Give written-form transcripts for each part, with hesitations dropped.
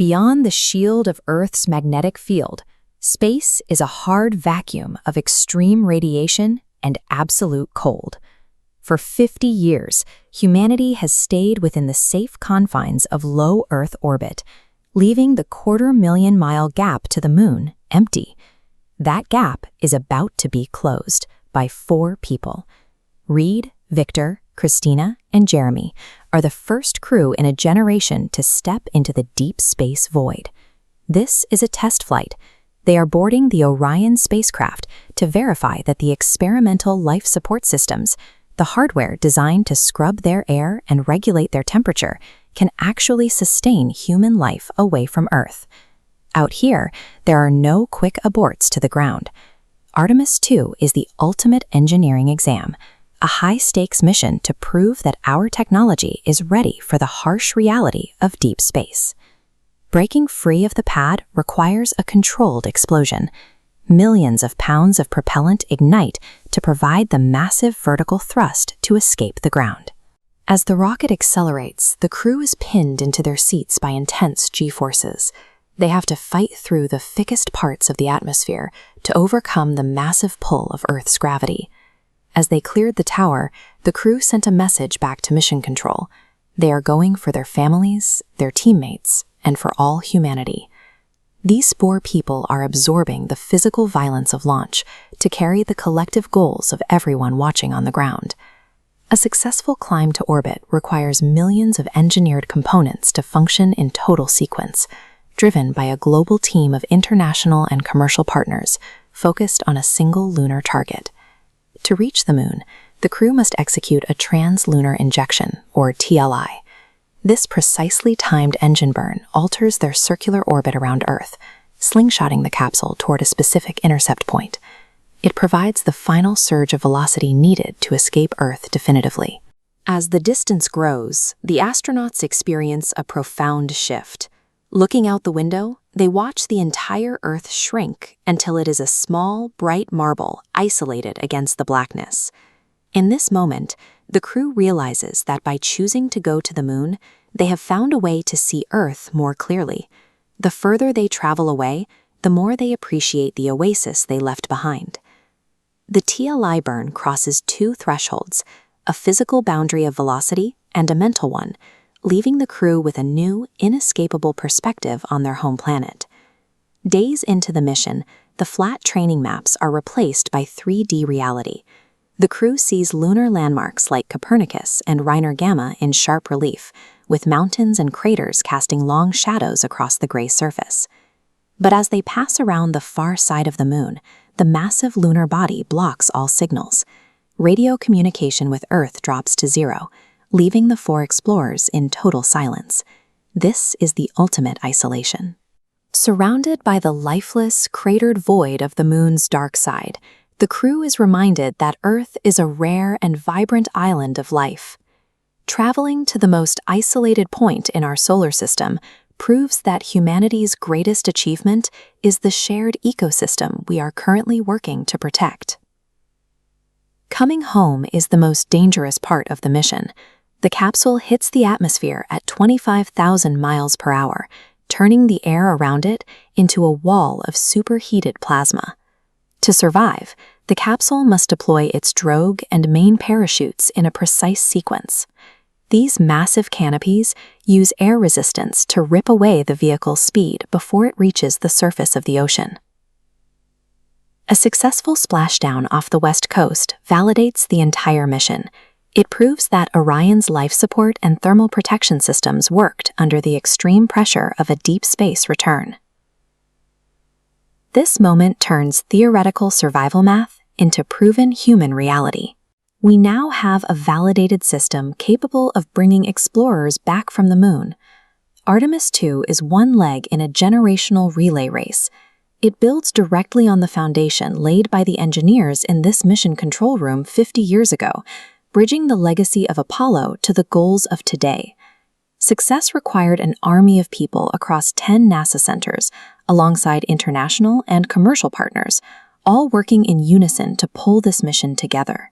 Beyond the shield of Earth's magnetic field, space is a hard vacuum of extreme radiation and absolute cold. For 50 years, humanity has stayed within the safe confines of low Earth orbit, leaving the quarter-million-mile gap to the Moon empty. That gap is about to be closed by 4 people. Reid, Victor, Christina, and Jeremy are the first crew in a generation to step into the deep space void. This is a test flight. They are boarding the Orion spacecraft to verify that the experimental life support systems, the hardware designed to scrub their air and regulate their temperature, can actually sustain human life away from Earth. Out here, there are no quick aborts to the ground. Artemis II is the ultimate engineering exam, a high-stakes mission to prove that our technology is ready for the harsh reality of deep space. Breaking free of the pad requires a controlled explosion. Millions of pounds of propellant ignite to provide the massive vertical thrust to escape the ground. As the rocket accelerates, the crew is pinned into their seats by intense G-forces. They have to fight through the thickest parts of the atmosphere to overcome the massive pull of Earth's gravity. As they cleared the tower, the crew sent a message back to Mission Control. They are going for their families, their teammates, and for all humanity. These 4 people are absorbing the physical violence of launch to carry the collective goals of everyone watching on the ground. A successful climb to orbit requires millions of engineered components to function in total sequence, driven by a global team of international and commercial partners focused on a single lunar target. To reach the Moon, the crew must execute a trans-lunar injection, or TLI. This precisely timed engine burn alters their circular orbit around Earth, slingshotting the capsule toward a specific intercept point. It provides the final surge of velocity needed to escape Earth definitively. As the distance grows, the astronauts experience a profound shift. Looking out the window, they watch the entire Earth shrink until it is a small, bright marble isolated against the blackness. In this moment, the crew realizes that by choosing to go to the Moon, they have found a way to see Earth more clearly. The further they travel away, the more they appreciate the oasis they left behind. The TLI burn crosses 2 thresholds, a physical boundary of velocity and a mental one, leaving the crew with a new, inescapable perspective on their home planet. Days into the mission, the flat training maps are replaced by 3D reality. The crew sees lunar landmarks like Copernicus and Reiner Gamma in sharp relief, with mountains and craters casting long shadows across the gray surface. But as they pass around the far side of the Moon, the massive lunar body blocks all signals. Radio communication with Earth drops to 0, leaving the 4 explorers in total silence. This is the ultimate isolation. Surrounded by the lifeless, cratered void of the Moon's dark side, the crew is reminded that Earth is a rare and vibrant island of life. Traveling to the most isolated point in our solar system proves that humanity's greatest achievement is the shared ecosystem we are currently working to protect. Coming home is the most dangerous part of the mission. The capsule hits the atmosphere at 25,000 miles per hour, turning the air around it into a wall of superheated plasma. To survive, the capsule must deploy its drogue and main parachutes in a precise sequence. These massive canopies use air resistance to rip away the vehicle's speed before it reaches the surface of the ocean. A successful splashdown off the west coast validates the entire mission. It proves that Orion's life support and thermal protection systems worked under the extreme pressure of a deep space return. This moment turns theoretical survival math into proven human reality. We now have a validated system capable of bringing explorers back from the Moon. Artemis II is one leg in a generational relay race. It builds directly on the foundation laid by the engineers in this mission control room 50 years ago, bridging the legacy of Apollo to the goals of today. Success required an army of people across 10 NASA centers, alongside international and commercial partners, all working in unison to pull this mission together.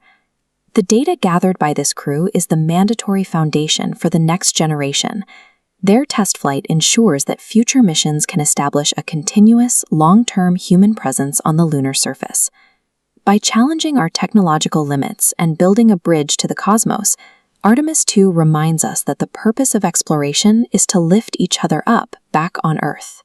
The data gathered by this crew is the mandatory foundation for the next generation. Their test flight ensures that future missions can establish a continuous, long-term human presence on the lunar surface. By challenging our technological limits and building a bridge to the cosmos, Artemis II reminds us that the purpose of exploration is to lift each other up back on Earth.